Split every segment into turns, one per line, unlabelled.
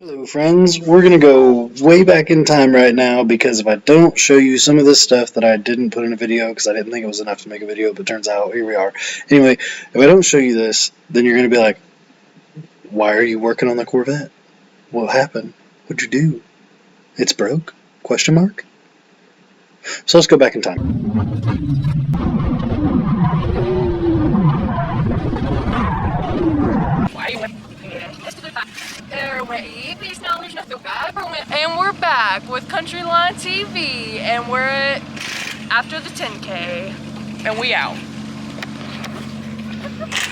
Hello friends, we're going to go way back in time right now because if I don't show you some of this stuff that I didn't put in a video because I didn't think it was enough to make a video, but turns out here we are. Anyway, if I don't show you this, then you're going to be like, why are you working on the Corvette? What happened? What'd you do? It's broke? Question mark? So let's go back in time.
And we're back with CountyLine TV, and we're after the 10K, and we out.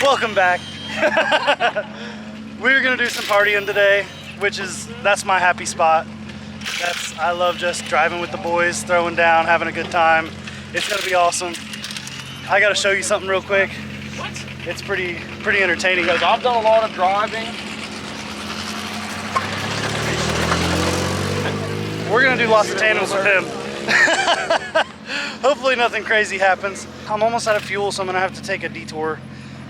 Welcome back. We're gonna do some partying today, that's my happy spot. I love just driving with the boys, throwing down, having a good time. It's gonna be awesome. I gotta show you something real quick.
What?
It's pretty entertaining.
Because I've done a lot of driving.
We're gonna do lots of tandems with him. Hopefully nothing crazy happens. I'm almost out of fuel, so I'm gonna have to take a detour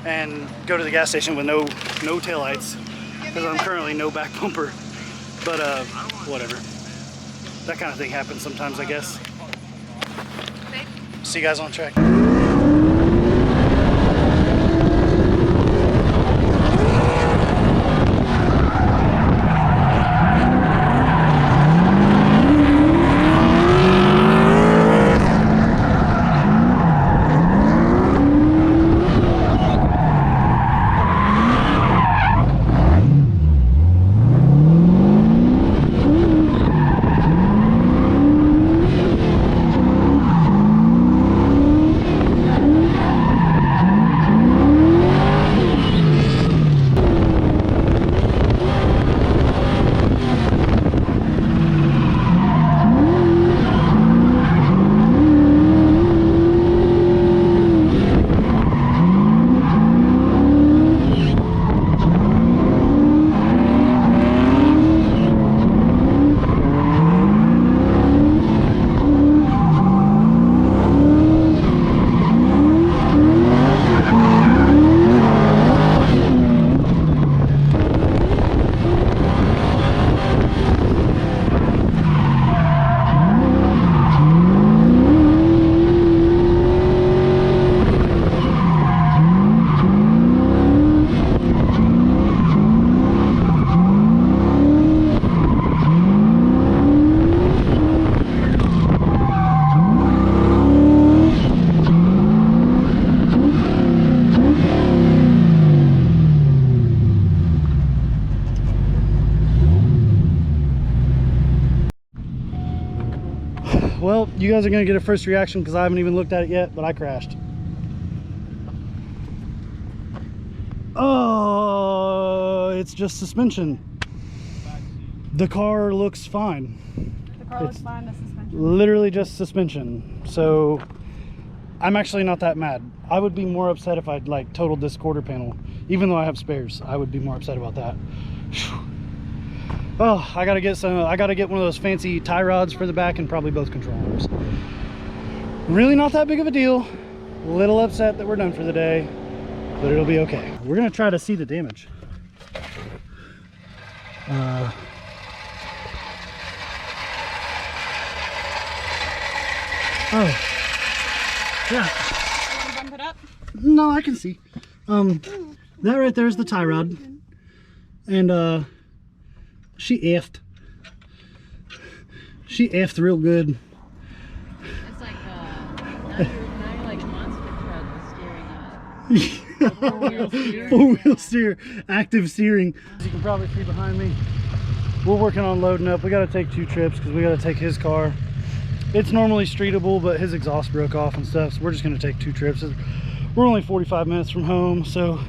and go to the gas station with no taillights because I'm currently no back bumper. But whatever. That kind of thing happens sometimes, I guess. See you guys on track. Well, you guys are gonna get a first reaction because I haven't even looked at it yet, but I crashed. Oh, it's just suspension. The car looks fine.
The car looks fine, the suspension.
Literally just suspension. So I'm actually not that mad. I would be more upset if I'd like totaled this quarter panel. Even though I have spares, I would be more upset about that. Whew. Oh, I gotta get one of those fancy tie rods for the back and probably both control arms. Really not that big of a deal. A little upset that we're done for the day, but it'll be okay. We're gonna try to see the damage. Oh, yeah.
You want to bump it up?
No, I can see. That right there is the tie rod, and she effed. She effed real good.
It's like, now you're like monster truck with steering up.
Four-wheel steer, active steering. As you can probably see behind me, we're working on loading up. We got to take 2 trips because we got to take his car. It's normally streetable, but his exhaust broke off and stuff, so we're just going to take 2 trips. We're only 45 minutes from home, so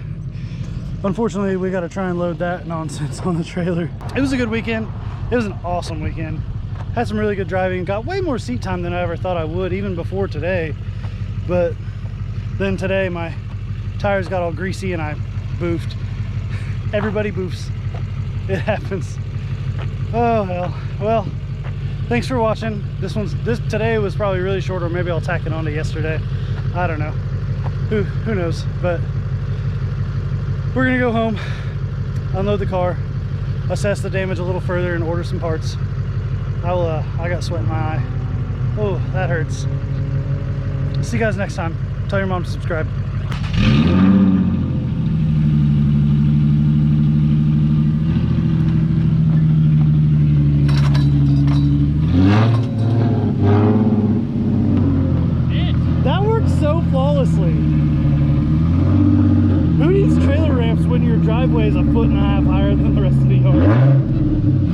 unfortunately we got to try and load that nonsense on the trailer. It was a good weekend. It was an awesome weekend. Had some really good driving. Got way more seat time than I ever thought I would, even before today. But then today my tires got all greasy and I boofed. Everybody boofs. It happens. Oh hell. Well, thanks for watching. Today was probably really short, or maybe I'll tack it on to yesterday. I don't know. Who knows? But we're gonna go home, unload the car, assess the damage a little further and order some parts. I got sweat in my eye. Oh, that hurts. See you guys next time. Tell your mom to subscribe. That works so flawlessly. Who needs trailer ramps when your driveway is 1.5 feet higher than the rest of the yard?